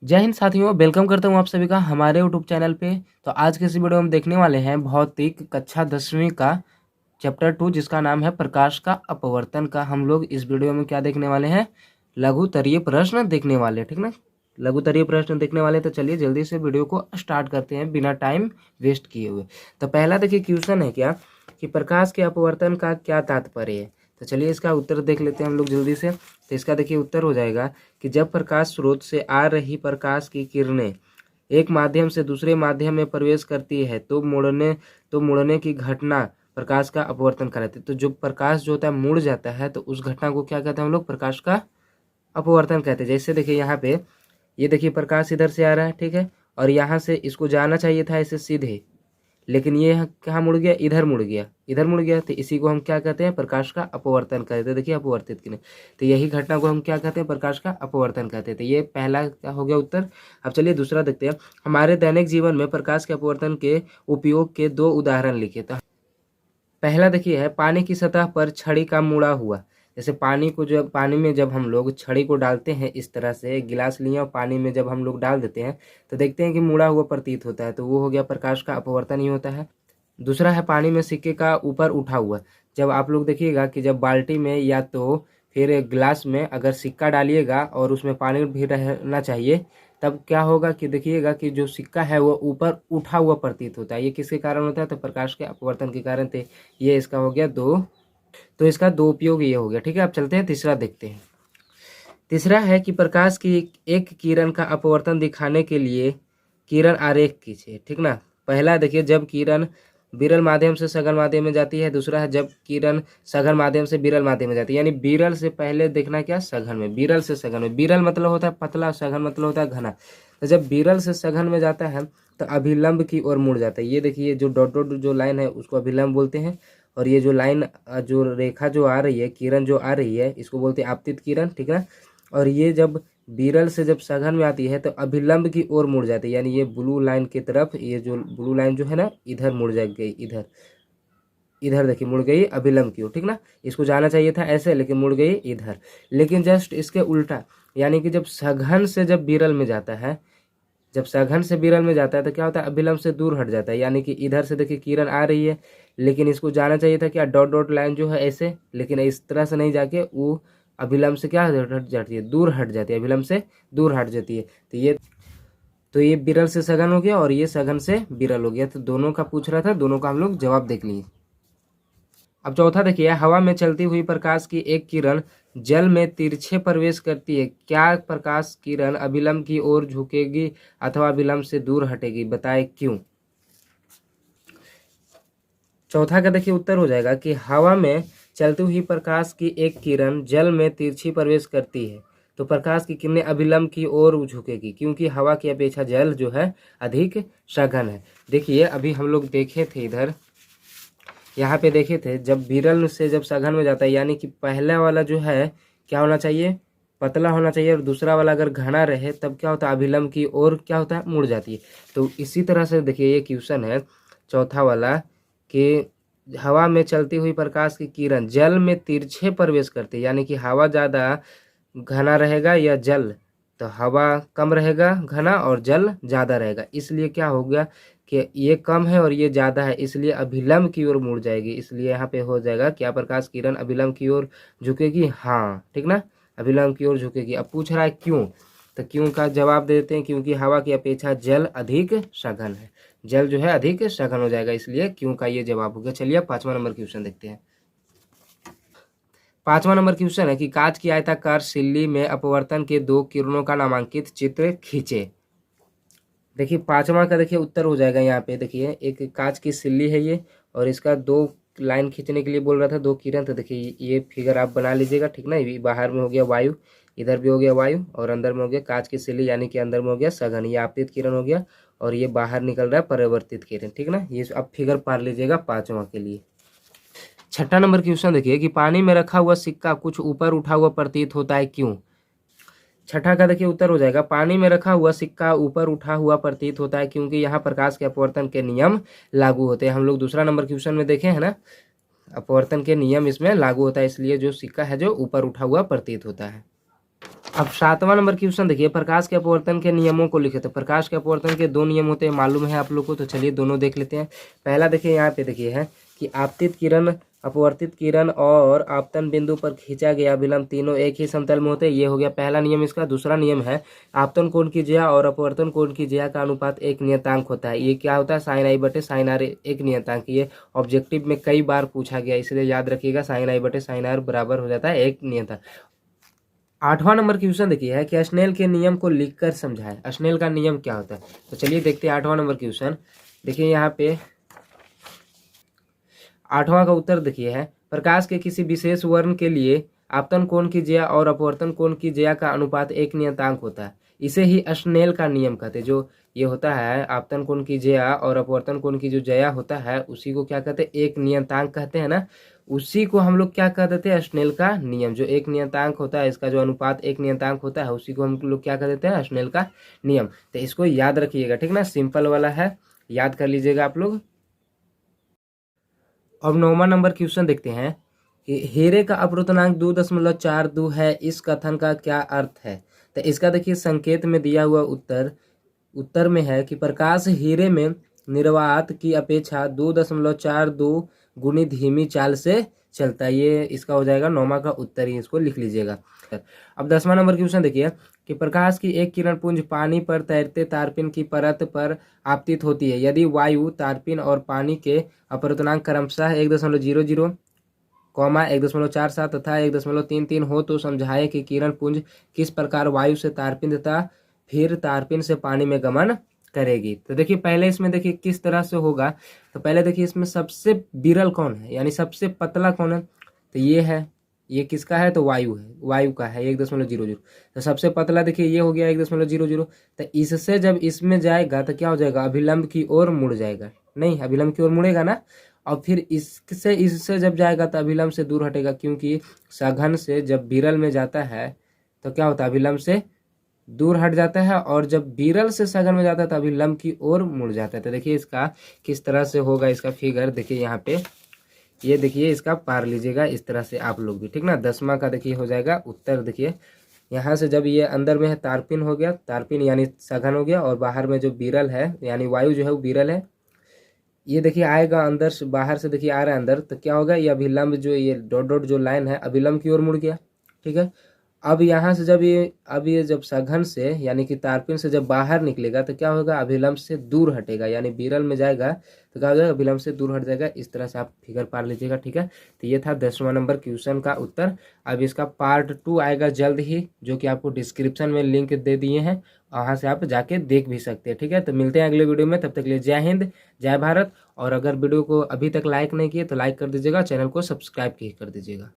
जय हिंद साथियों, वेलकम करता हूँ आप सभी का हमारे यूट्यूब चैनल पे। तो आज के इस वीडियो में हम देखने वाले हैं भौतिक कक्षा 10वीं का चैप्टर 2 जिसका नाम है प्रकाश का अपवर्तन का। हम लोग इस वीडियो में क्या देखने वाले हैं, लघुत्तरीय प्रश्न देखने वाले हैं, ठीक ना। लघुत्तरीय प्रश्न देखने वाले, तो चलिए जल्दी से वीडियो को स्टार्ट करते हैं बिना टाइम वेस्ट किए हुए। तो पहला देखिए क्वेश्चन है क्या कि प्रकाश के अपवर्तन का क्या तात्पर्य है। तो चलिए इसका उत्तर देख लेते हैं हम लोग जल्दी से। तो इसका देखिए उत्तर हो जाएगा कि जब प्रकाश स्रोत से आ रही प्रकाश की किरणें एक माध्यम से दूसरे माध्यम में प्रवेश करती है तो मुड़ने की घटना प्रकाश का अपवर्तन कहलाती है। तो जो प्रकाश जो होता है मुड़ जाता है तो उस घटना को क्या कहते हैं हम लोग, प्रकाश का अपवर्तन कहते हैं। जैसे देखिए यहाँ पे ये देखिए प्रकाश इधर से आ रहा है, ठीक है, और यहाँ से इसको जाना चाहिए था ऐसे सीधे, लेकिन ये कहाँ मुड़ गया, इधर मुड़ गया, इधर मुड़ गया। तो इसी को हम क्या कहते हैं, प्रकाश का अपवर्तन कहते हैं। देखिए अपवर्तित की नहीं, तो यही घटना को हम क्या कहते हैं, प्रकाश का अपवर्तन कहते हैं। तो ये पहला क्या हो गया उत्तर। अब चलिए दूसरा देखते हैं। हमारे दैनिक जीवन में प्रकाश के अपवर्तन के उपयोग के दो उदाहरण लिखिए। तो पहला देखिए है पानी की सतह पर छड़ी का मुड़ा हुआ। जैसे पानी में जब हम लोग छड़ी को डालते हैं, इस तरह से गिलास लिए और पानी में जब हम लोग डाल देते हैं तो देखते हैं कि मुड़ा हुआ प्रतीत होता है, तो वो हो गया प्रकाश का अपवर्तन ही होता है। दूसरा है पानी में सिक्के का ऊपर उठा हुआ। जब आप लोग देखिएगा कि जब बाल्टी में या तो फिर गिलास में अगर सिक्का डालिएगा और उसमें पानी भी रहना चाहिए, तब क्या होगा कि देखिएगा कि जो सिक्का है वो ऊपर उठा हुआ प्रतीत होता है। ये किसके कारण होता है, तो प्रकाश के अपवर्तन के कारण। थे ये इसका हो गया दो, तो इसका दो उपयोग ये हो गया, ठीक है। अब चलते हैं तीसरा देखते हैं। तीसरा है कि प्रकाश की एक किरण का अपवर्तन दिखाने के लिए किरण आरेख खींचे, ठीक ना। पहला देखिए जब किरण विरल माध्यम से सघन माध्यम में जाती है। दूसरा है जब किरण सघन माध्यम से विरल माध्यम में जाती है। यानी विरल से पहले देखना क्या, सघन में, विरल से सघन में। विरल मतलब होता है पतला, सघन मतलब होता है घना। तो जब विरल से सघन में जाता है तो अभिलंब की ओर मुड़ जाता है। ये देखिए जो डॉट डॉट जो लाइन है उसको अभिलंब बोलते हैं, और ये जो लाइन जो रेखा जो आ रही है, किरण जो आ रही है, इसको बोलते हैं आपतित किरण, ठीक है। और ये जब विरल से जब सघन में आती है तो अभिलंब की ओर मुड़ जाती है। यानी ये ब्लू लाइन की तरफ, ये जो ब्लू लाइन जो है ना, इधर मुड़ जा गई, इधर इधर देखिए मुड़ गई अभिलंब की ओर, ठीक ना। इसको जाना चाहिए था ऐसे, लेकिन मुड़ गई इधर। लेकिन जस्ट इसके उल्टा, यानी कि जब सघन से जब विरल में जाता है, जब सघन से विरल में जाता है तो क्या होता है, अभिलंब से दूर हट जाता है। यानी कि इधर से देखिए किरण आ रही है, लेकिन इसको जाना चाहिए था क्या, डॉट डॉट लाइन जो है ऐसे, लेकिन इस तरह से नहीं जाके वो अभिलंब से क्या हट जाती है, दूर हट जाती है, अभिलंब से दूर हट जाती है। तो ये विरल से सघन हो गया और ये सघन से विरल हो गया। तो दोनों का पूछ रहा था, दोनों का हम लोग जवाब देख लिए। अब चौथा देखिए, हवा में चलती हुई प्रकाश की एक किरण जल में तिरछे प्रवेश करती है। क्या प्रकाश किरण अभिलंब की ओर झुकेगी अथवा अभिलंब से दूर हटेगी, बताए क्यों। चौथा का देखिए उत्तर हो जाएगा कि हवा में चलती हुई प्रकाश की एक किरण जल में तिरछी प्रवेश करती है तो प्रकाश की किरणें अभिलंब की ओर झुकेगी, क्योंकि हवा की अपेक्षा जल जो है अधिक सघन है। देखिए अभी हम लोग देखे थे इधर, यहाँ पे देखे थे, जब विरल से जब सघन में जाता है, यानी कि पहला वाला जो है क्या होना चाहिए, पतला होना चाहिए, और दूसरा वाला अगर घना रहे तब क्या होता है, अभिलंब की ओर क्या होता है, मुड़ जाती है। तो इसी तरह से देखिए ये क्वेश्चन है चौथा वाला कि हवा में चलती हुई प्रकाश की किरण जल में तिरछे प्रवेश करती है। यानी कि हवा ज़्यादा घना रहेगा या जल, तो हवा कम रहेगा घना और जल ज़्यादा रहेगा। इसलिए क्या हो गया कि ये कम है और ये ज़्यादा है, इसलिए अभिलंब की ओर मुड़ जाएगी। इसलिए यहाँ पे हो जाएगा क्या, प्रकाश किरण अभिलंब की ओर झुकेगी, हाँ ठीक ना, अभिलंब की ओर झुकेगी। अब पूछ रहा है क्यों, तो क्यों का जवाब दे देते हैं, क्योंकि हवा की अपेक्षा जल अधिक सघन है, जल जो है अधिक सघन हो जाएगा, इसलिए क्यों का ये जवाब हो गया। चलिए अब 5वां नंबर क्वेश्चन देखते हैं। 5वां नंबर क्वेश्चन है कि कांच की आयताकार सिल्ली में अपवर्तन के दो किरणों का नामांकित चित्र खींचे। देखिए 5वां का देखिए उत्तर हो जाएगा यहाँ पे। देखिए एक कांच की सिल्ली है ये, और इसका दो लाइन खींचने के लिए बोल रहा था, दो किरण। तो देखिए ये फिगर आप बना लीजिएगा, ठीक ना। ये बाहर में हो गया वायु, इधर भी हो गया वायु, और अंदर में हो गया कांच की सिल्ली, यानी कि अंदर में हो गया सघन, ये आपतित किरण हो गया, और ये बाहर निकल रहा है परावर्तित किरण, ठीक ना। ये आप फिगर पार लीजिएगा 5वां के लिए। 6ठा नंबर क्वेश्चन देखिए कि पानी में रखा हुआ सिक्का कुछ ऊपर उठा हुआ प्रतीत होता है, क्यों। 6ठा का देखिए उत्तर हो जाएगा, पानी में रखा हुआ सिक्का ऊपर उठा हुआ प्रतीत होता है क्योंकि यहाँ प्रकाश के अपवर्तन के नियम लागू होते हैं। हम लोग दूसरा नंबर क्वेश्चन में देखे हैं ना, अपवर्तन के नियम इसमें लागू होता है, इसलिए जो सिक्का है जो ऊपर उठा हुआ प्रतीत होता है। अब 7वां नंबर क्वेश्चन देखिए, प्रकाश के अपवर्तन के नियमों को लिखे। तो प्रकाश के अपवर्तन के 2 नियम होते हैं, मालूम है आप लोग को, तो चलिए दोनों देख लेते हैं। पहला देखिए यहाँ पे देखिए है कि आपतित किरण, अपवर्तित किरण और आपतन बिंदु पर खींचा गया विलंब तीनों एक ही समतल में होते हैं। ये हो गया पहला नियम इसका। दूसरा नियम है आपतन कोण की ज्या और अपवर्तन कोण की ज्या का अनुपात एक नियतांक होता है। ये क्या होता है, साइन आई बटे साइन आर एक नियतांक। ये ऑब्जेक्टिव में कई बार पूछा गया, इसलिए याद रखिएगा साइन आई बटे साइन आर बराबर हो जाता है एक नियतांक। 8वां नंबर क्वेश्चन देखिए है कि स्नेल के नियम को लिखकर समझाएं। स्नेल का नियम क्या होता है, तो चलिए देखते हैं 8वां नंबर क्वेश्चन। देखिए यहाँ पे 8वां का उत्तर देखिए है, प्रकाश के किसी विशेष वर्ण के लिए आपतन कोण की ज्या और अपवर्तन कोण की ज्या का अनुपात एक नियतांक होता है। इसे ही स्नेल का नियम कहते हैं। जो ये होता है आपतन कोण की ज्या और अपवर्तन कोण की जो ज्या होता है उसी को क्या कहते हैं, एक नियतांक कहते हैं ना। उसी को हम लोग क्या कह देते हैं, स्नेल का नियम। जो एक नियतांक होता है, इसका जो अनुपात एक नियतांक होता है, उसी को हम लोग क्या कह देते हैं, स्नेल का नियम। तो इसको याद रखिएगा, ठीक ना, सिंपल वाला है, याद कर लीजिएगा आप लोग। अब 9वां नंबर क्वेश्चन देखते हैं कि हीरे का अपवर्तनांक 2.42 है, इस कथन का क्या अर्थ है। तो इसका देखिए संकेत में दिया हुआ उत्तर में है कि प्रकाश हीरे में निर्वात की अपेक्षा 2.42 गुनी धीमी चाल से चलता है। ये इसका हो जाएगा 9वां का उत्तर, ही इसको लिख लीजिएगा। अब 10वां नंबर क्वेश्चन देखिए कि प्रकाश की एक किरण पुंज पानी पर तैरते तारपीन की परत पर आपतित होती है। यदि वायु, तारपीन और पानी के अपवर्तनांक क्रमशः 1.00, 1.47 तथा 1.33 हो तो समझाए कि किरण पुंज किस प्रकार वायु से तारपीन तथा फिर तारपीन से पानी में गमन करेगी। तो देखिए पहले इसमें देखिए किस तरह से होगा। तो पहले देखिए इसमें सबसे विरल कौन है, यानी सबसे पतला कौन है, तो ये है। ये किसका है, तो वायु है, वायु का है 1.00। तो सबसे पतला देखिए ये हो गया 1.00। तो इससे जब इसमें जाएगा तो क्या हो जाएगा, अभिलंब की ओर मुड़ जाएगा। नहीं, अभिलंब की ओर मुड़ेगा ना। और फिर इससे जब जाएगा तो अभिलंब से दूर हटेगा, क्योंकि सघन से जब विरल में जाता है तो क्या होता है, अभिलंब से दूर हट जाता है। और जब विरल से सघन में जाता है तो अभिलंब की ओर मुड़ जाता है। तो देखिए इसका किस तरह से होगा, इसका फिगर देखिए यहाँ पे, ये देखिए इसका पार लीजिएगा इस तरह से आप लोग भी, ठीक ना। 10वां का देखिए हो जाएगा उत्तर। देखिए यहाँ से जब ये अंदर में है तारपीन हो गया, तारपीन यानी सघन हो गया, और बाहर में जो विरल है यानी वायु जो है वो विरल है। ये देखिए आएगा अंदर से, बाहर से देखिए आ रहा है अंदर, तो क्या होगा, ये अभिलंब जो ये डॉट डॉट जो लाइन है अभिलंब की ओर मुड़ गया, ठीक है। अब यहाँ से जब ये जब सघन से यानी कि तारपीन से जब बाहर निकलेगा तो क्या होगा, अभिलंब से दूर हटेगा, यानी विरल में जाएगा तो क्या हो जाएगा, अभिलंब से दूर हट जाएगा। इस तरह से आप फिगर पार लीजिएगा, ठीक है। तो ये था 10वां नंबर क्वेश्चन का उत्तर। अब इसका पार्ट 2 आएगा जल्द ही, जो कि आपको डिस्क्रिप्शन में लिंक दे दिए हैं, वहाँ से आप जाके देख भी सकते हैं, ठीक है। तो मिलते हैं अगले वीडियो में, तब तक के लिए जय हिंद, जय भारत। और अगर वीडियो को अभी तक लाइक नहीं किए तो लाइक कर दीजिएगा, चैनल को सब्सक्राइब कर दीजिएगा।